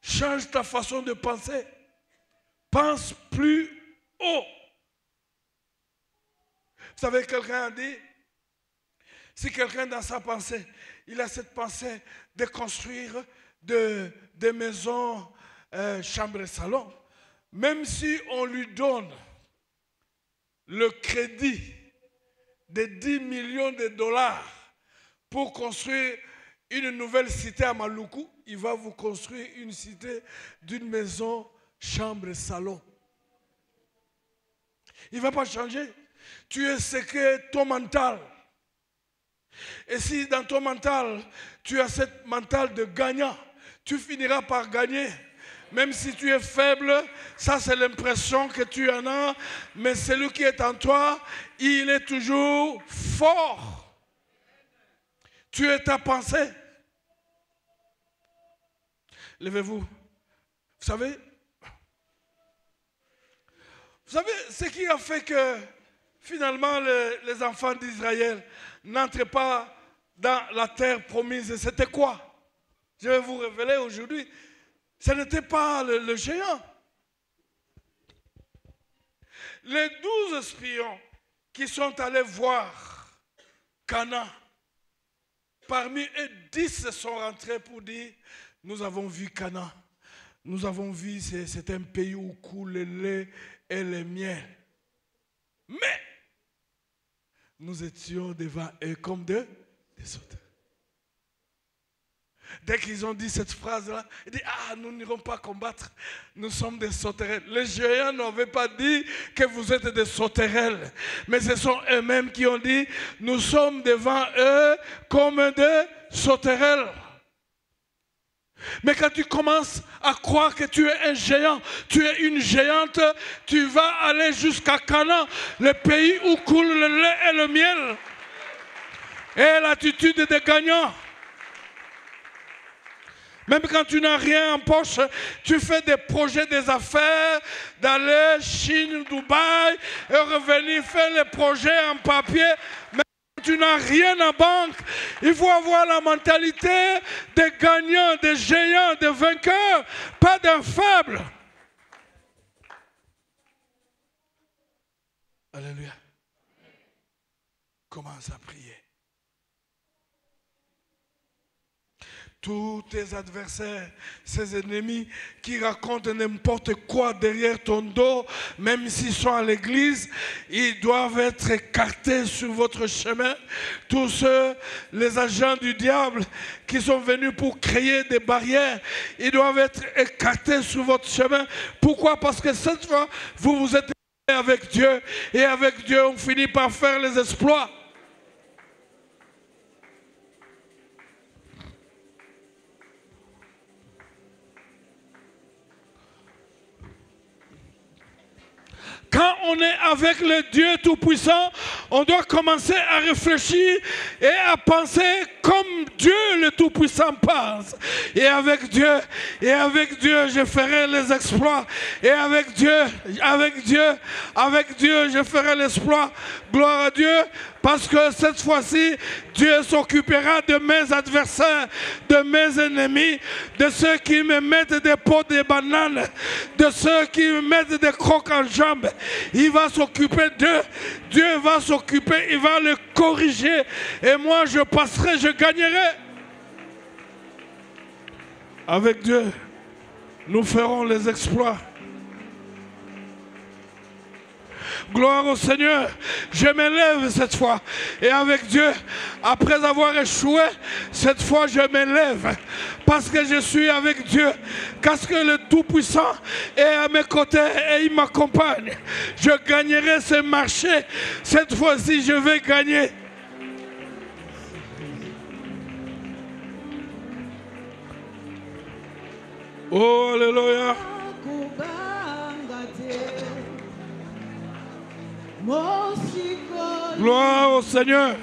S1: Change ta façon de penser. Pense plus haut. Vous savez, quelqu'un a dit, si quelqu'un dans sa pensée, il a cette pensée de construire des maisons, chambres et salons, même si on lui donne le crédit de 10 millions de dollars pour construire une nouvelle cité à Maluku, il va vous construire une cité d'une maison, chambre et salon. Il ne va pas changer. Tu es ce que ton mental. Et si dans ton mental, tu as cette mental de gagnant, tu finiras par gagner. Même si tu es faible, ça c'est l'impression que tu en as, mais celui qui est en toi, il est toujours fort. Tu es ta pensée. Levez-vous. Vous savez, ce qui a fait que finalement les enfants d'Israël n'entraient pas dans la terre promise, c'était quoi? Je vais vous révéler aujourd'hui. Ce n'était pas le géant. Les 12 espions qui sont allés voir Canaan, parmi eux 10 sont rentrés pour dire, nous avons vu Canaan. Nous avons vu, c'est un pays où coule le lait et le miel. Mais, nous étions devant eux comme des sauterelles. Dès qu'ils ont dit cette phrase-là, ils disent, ah, nous n'irons pas combattre, nous sommes des sauterelles. Les géants n'avaient pas dit que vous êtes des sauterelles, mais ce sont eux-mêmes qui ont dit, nous sommes devant eux comme des sauterelles. Mais quand tu commences à croire que tu es un géant, tu es une géante, tu vas aller jusqu'à Canaan, le pays où coule le lait et le miel. Et l'attitude des gagnants. Même quand tu n'as rien en poche, tu fais des projets, des affaires, d'aller Chine, Dubaï, et revenir faire les projets en papier. Mais quand tu n'as rien en banque, il faut avoir la mentalité des gagnants, des géants, des vainqueurs, pas d'un faible. Alléluia. Commence à prier. Tous tes adversaires, ces ennemis qui racontent n'importe quoi derrière ton dos, même s'ils sont à l'église, ils doivent être écartés sur votre chemin. Tous ceux, les agents du diable qui sont venus pour créer des barrières, ils doivent être écartés sur votre chemin. Pourquoi? Parce que cette fois, vous vous êtes avec Dieu, et avec Dieu, on finit par faire les exploits. Quand on est avec le Dieu Tout-Puissant, on doit commencer à réfléchir et à penser comme Dieu le Tout-Puissant pense. Et avec Dieu, je ferai les exploits. Et avec Dieu, je ferai l'exploit. Gloire à Dieu. Parce que cette fois-ci, Dieu s'occupera de mes adversaires, de mes ennemis, de ceux qui me mettent des pots de bananes, de ceux qui me mettent des crocs en jambes. Il va s'occuper d'eux. Dieu va s'occuper, il va les corriger. Et moi, je passerai, je gagnerai. Avec Dieu, nous ferons les exploits. Gloire au Seigneur, je m'élève cette fois. Et avec Dieu, après avoir échoué, cette fois je m'élève. Parce que je suis avec Dieu. Parce que le Tout-Puissant est à mes côtés et il m'accompagne. Je gagnerai ce marché. Cette fois-ci, je vais gagner. Oh, alléluia. Gloire au Seigneur.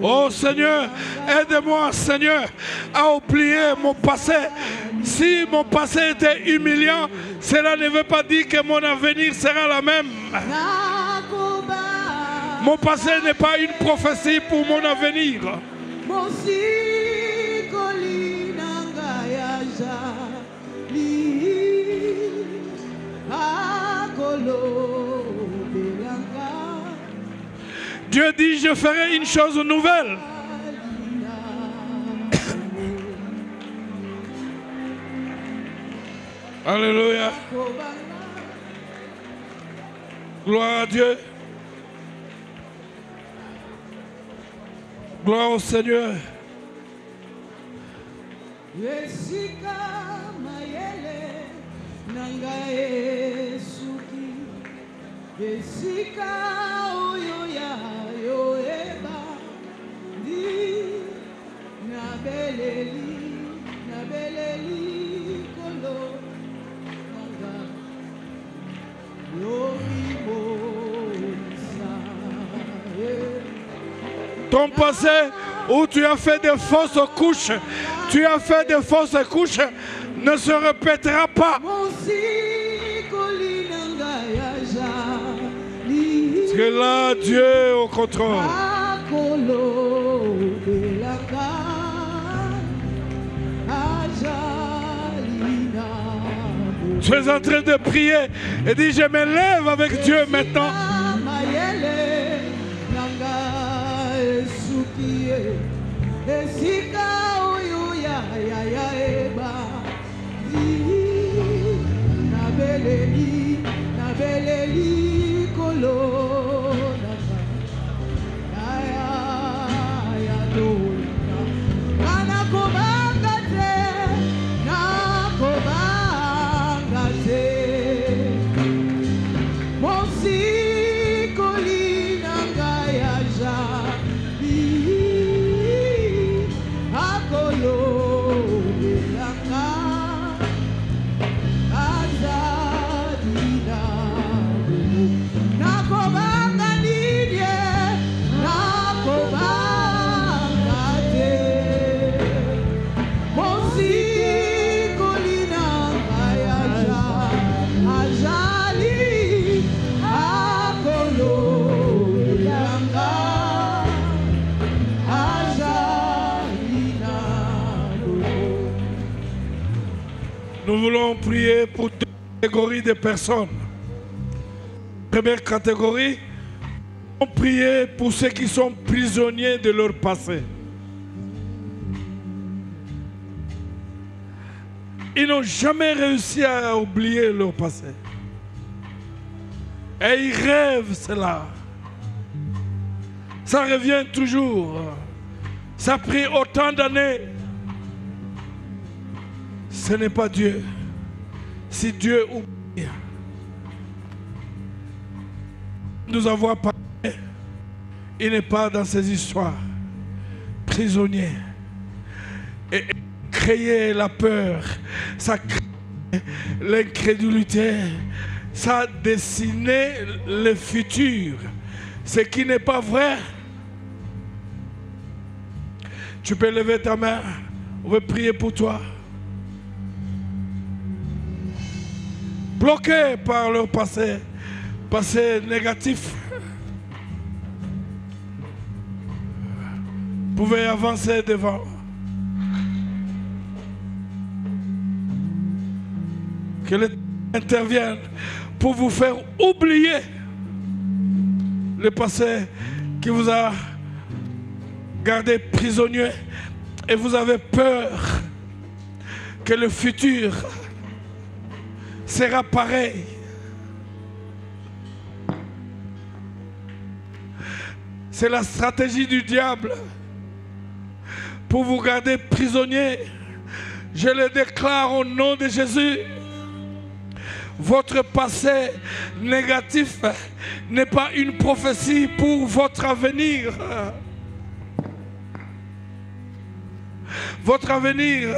S1: Oh Seigneur, aide-moi Seigneur à oublier mon passé. Si mon passé était humiliant, cela ne veut pas dire que mon avenir sera la même. Mon passé n'est pas une prophétie pour mon avenir. Dieu dit, je ferai une chose nouvelle. Alléluia. Gloire à Dieu. Gloire au Seigneur. Ton passé où tu as fait des fausses couches, ne se répétera pas. Parce que là, Dieu est au contrôle. Tu es en train de prier et dis, je me lève avec Dieu maintenant. Nous voulons prier pour deux catégories de personnes. Première catégorie, nous voulons prier pour ceux qui sont prisonniers de leur passé. Ils n'ont jamais réussi à oublier leur passé. Et ils rêvent cela. Ça revient toujours. Ça a pris autant d'années. Ce n'est pas Dieu. Si Dieu oublie, nous avons parlé, il n'est pas dans ces histoires. Prisonnier. Et créer la peur, ça crée l'incrédulité, ça dessiner le futur. Ce qui n'est pas vrai. Tu peux lever ta main, on veut prier pour toi. Bloqués par leur passé négatif. Vous pouvez avancer devant. Que l'Éternel intervienne pour vous faire oublier le passé qui vous a gardé prisonnier et vous avez peur que le futur sera pareil. C'est la stratégie du diable pour vous garder prisonnier. Je le déclare au nom de Jésus. Votre passé négatif n'est pas une prophétie pour votre avenir. Votre avenir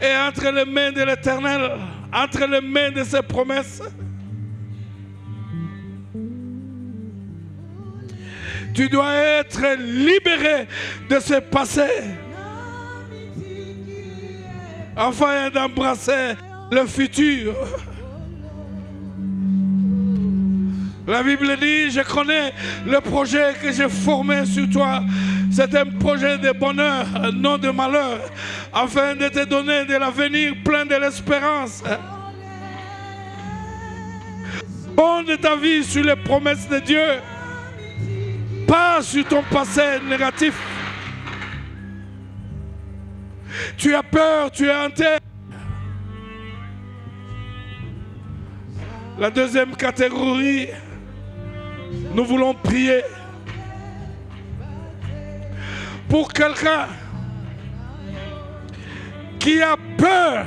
S1: est entre les mains de l'Éternel, entre les mains de ses promesses. Tu dois être libéré de ce passé afin d'embrasser le futur. La Bible dit, je connais le projet que j'ai formé sur toi. C'est un projet de bonheur, non de malheur, afin de te donner de l'avenir plein de l'espérance. Fonde ta vie sur les promesses de Dieu, pas sur ton passé négatif. Tu as peur, tu es hanté. La deuxième catégorie, nous voulons prier pour quelqu'un qui a peur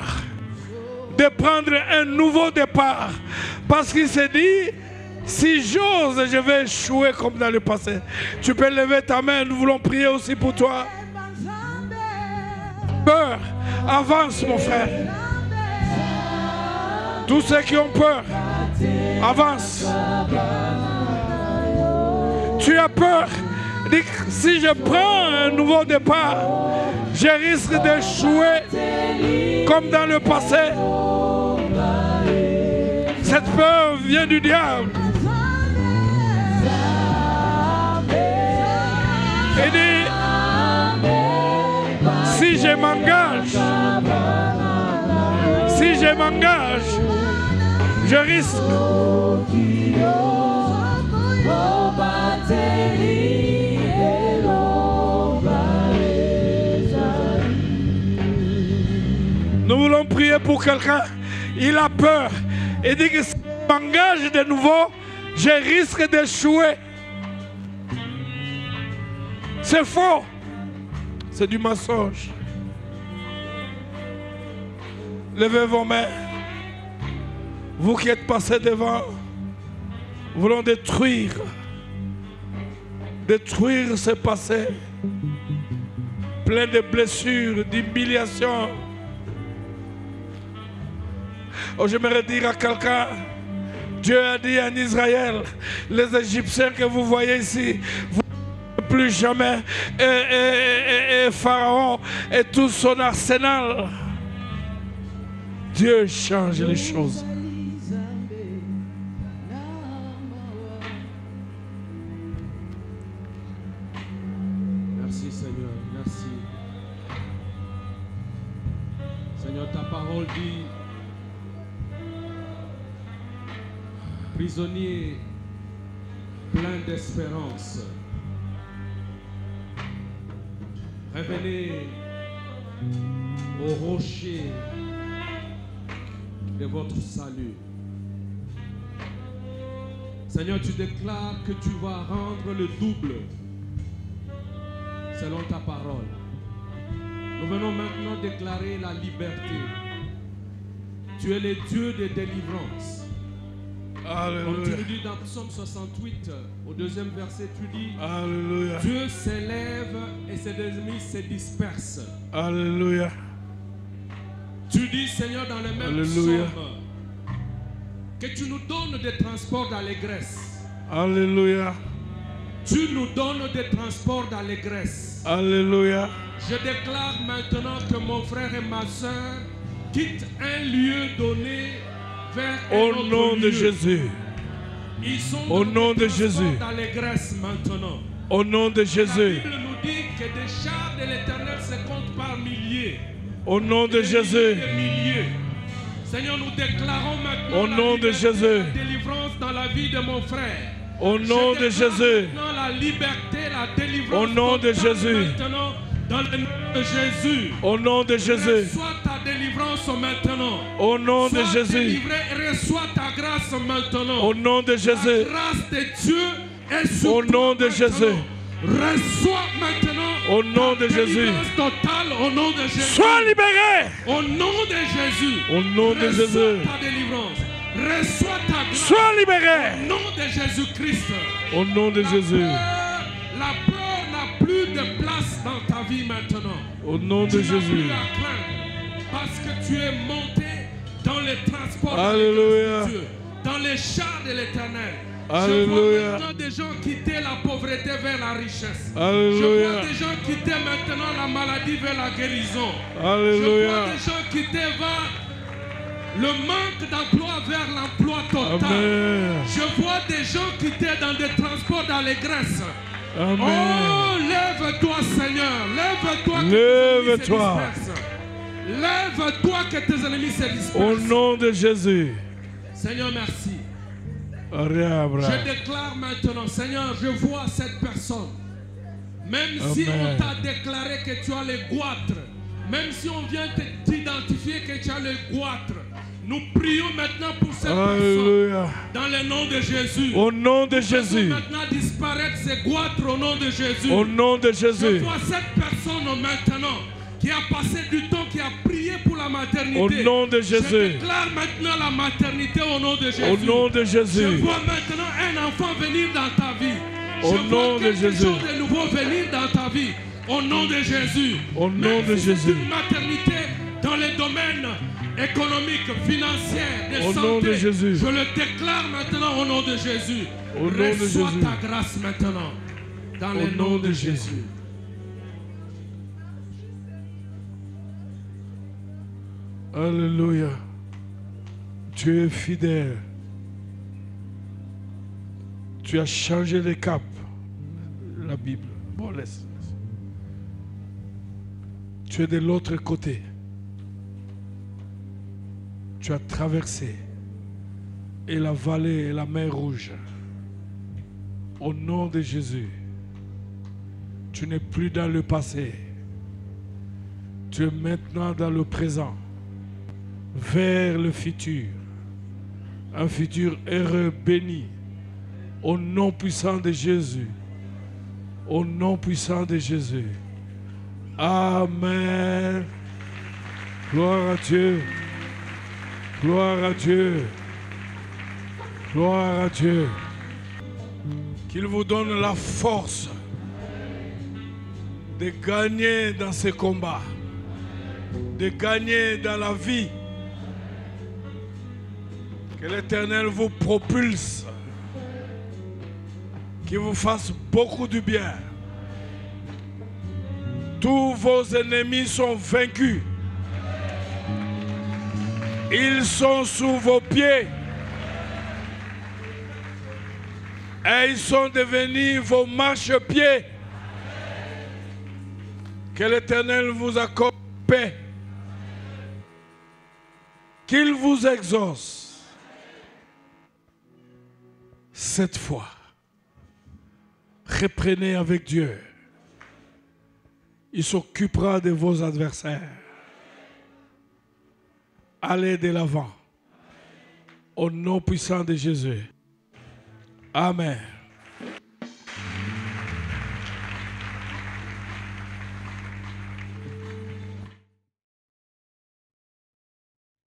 S1: de prendre un nouveau départ parce qu'il s'est dit, si j'ose, je vais échouer comme dans le passé. Tu peux lever ta main, nous voulons prier aussi pour toi. peur, avance mon frère. Tous ceux qui ont peur, avance. Tu as peur. Dis, si je prends un nouveau départ, je risque d'échouer comme dans le passé. Cette peur vient du diable. Et dit, si je m'engage, je risque. Nous voulons prier pour quelqu'un. Il a peur. Il dit que si je m'engage de nouveau, je risque d'échouer. C'est faux. C'est du mensonge. Levez vos mains. Vous qui êtes passés devant, nous voulons détruire ce passé plein de blessures, d'humiliation. Oh, j'aimerais dire à quelqu'un, Dieu a dit en Israël, les Égyptiens que vous voyez ici, vous ne plus jamais, et Pharaon et tout son arsenal. Dieu change les choses.
S2: Merci Seigneur, merci. Seigneur, ta parole dit, prisonnier plein d'espérance, revenez au rocher de votre salut. Seigneur, tu déclares que tu vas rendre le double selon ta parole. Nous venons maintenant déclarer la liberté. Tu es le Dieu de délivrance.
S1: Alléluia.
S2: Comme tu nous dis dans Psaume 68, au 2e verset, tu dis,
S1: Alléluia.
S2: Dieu s'élève et ses ennemis se dispersent.
S1: Alléluia.
S2: Tu dis, Seigneur, dans le même
S1: Alléluia.
S2: psaume, que tu nous donnes des transports d'allégresse.
S1: Alléluia.
S2: Tu nous donnes des transports d'allégresse.
S1: Alléluia.
S2: Je déclare maintenant que mon frère et ma soeur quittent un lieu donné vers un
S1: Au
S2: autre
S1: nom de
S2: lieu.
S1: Jésus.
S2: Ils sont
S1: Au
S2: dans
S1: nom
S2: des
S1: de Jésus.
S2: transports d'allégresse maintenant.
S1: Au nom de
S2: La
S1: Jésus.
S2: Bible nous dit que des chars de l'Éternel se comptent par milliers.
S1: Au nom de
S2: Des
S1: Jésus.
S2: milliers, des milliers. Seigneur, nous déclarons maintenant
S1: Au
S2: la
S1: nom de
S2: liberté,
S1: Jésus.
S2: la délivrance dans la vie de mon frère.
S1: Au nom
S2: Je
S1: de
S2: déclare
S1: Jésus.
S2: maintenant la liberté, la délivrance
S1: Au nom de
S2: totale
S1: Jésus.
S2: maintenant dans le nom de Jésus.
S1: Au nom de Jésus.
S2: Reçois ta délivrance maintenant.
S1: Au nom de
S2: Sois
S1: Jésus.
S2: délivré et reçois ta grâce maintenant.
S1: Au nom de
S2: La
S1: Jésus.
S2: grâce de Dieu est sur
S1: Au nom
S2: toi
S1: de Jésus.
S2: maintenant. Reçois maintenant
S1: Au nom
S2: ta
S1: de Jésus.
S2: délivrance totale au nom de Jésus.
S1: Sois libéré.
S2: Au nom de Jésus.
S1: Au nom de
S2: Reçois
S1: Jésus.
S2: ta délivrance. Reçois ta grâce.
S1: Sois libéré.
S2: Au nom de Jésus-Christ.
S1: Au nom de Jésus.
S2: La peur n'a plus de place dans ta vie maintenant.
S1: Au nom
S2: Tu
S1: de
S2: n'as plus
S1: Jésus.
S2: à craindre parce que tu es monté dans les transports
S1: Alléluia.
S2: de Dieu, dans les chars de l'Éternel. Je
S1: Alléluia.
S2: vois maintenant des gens quitter la pauvreté vers la richesse. Je
S1: Alléluia.
S2: vois des gens quitter maintenant la maladie vers la guérison. Je
S1: Alléluia.
S2: vois des gens quitter vers le manque d'emploi vers l'emploi total.
S1: Amen.
S2: Je vois des gens quitter dans des transports d'allégresse.
S1: Amen.
S2: Oh, lève-toi Seigneur, lève-toi que
S1: Lève-toi.
S2: tes ennemis se dispersent. Lève-toi que tes ennemis se dispersent.
S1: Au nom de Jésus.
S2: Seigneur, merci.
S1: Réabra.
S2: Je déclare maintenant, Seigneur, je vois cette personne. Même si
S1: Amen.
S2: on t'a déclaré que tu as le goitre, même si on vient t'identifier que tu as le goitre, nous prions maintenant pour cette personne.
S1: Alléluia.
S2: Dans le nom de Jésus.
S1: Au nom de
S2: Faisons
S1: Jésus.
S2: maintenant disparaître ces goitres au nom de Jésus.
S1: Au nom de
S2: Je
S1: Jésus.
S2: vois cette personne maintenant qui a passé du temps, qui a prié pour la maternité.
S1: Au nom de
S2: Je
S1: Jésus.
S2: déclare maintenant la maternité au nom de Jésus.
S1: Au nom de
S2: Je
S1: Jésus.
S2: vois maintenant un enfant venir dans ta vie.
S1: Au
S2: Je
S1: nom
S2: vois
S1: de
S2: quelque
S1: Jésus.
S2: chose de nouveau venir dans ta vie. Au nom de Jésus.
S1: Au nom de
S2: Même si
S1: Jésus.
S2: c'est une maternité dans les domaines économiques, financiers, de
S1: Au
S2: santé.
S1: nom de Jésus.
S2: Je le déclare maintenant au nom de Jésus.
S1: Au nom de
S2: Reçois
S1: Jésus.
S2: ta grâce maintenant. Dans le nom de Jésus.
S1: Alléluia. Tu es fidèle. Tu as changé les caps. La Bible. Bon, laisse. Tu es de l'autre côté. Tu as traversé et la vallée et la mer Rouge. Au nom de Jésus. Tu n'es plus dans le passé. Tu es maintenant dans le présent. Vers le futur. Un futur heureux, béni. Au nom puissant de Jésus. Au nom puissant de Jésus. Amen. Gloire à Dieu. Gloire à Dieu. Gloire à Dieu. Qu'il vous donne la force de gagner dans ces combats. De gagner dans la vie. Que l'Éternel vous propulse. Qu'il vous fasse beaucoup de bien. Tous vos ennemis sont vaincus. Ils sont sous vos pieds. Et ils sont devenus vos marchepieds. Que l'Éternel vous accorde paix. Qu'il vous exauce. Cette fois, reprenez avec Dieu. Il s'occupera de vos adversaires. Allez de l'avant. Au nom puissant de Jésus. Amen.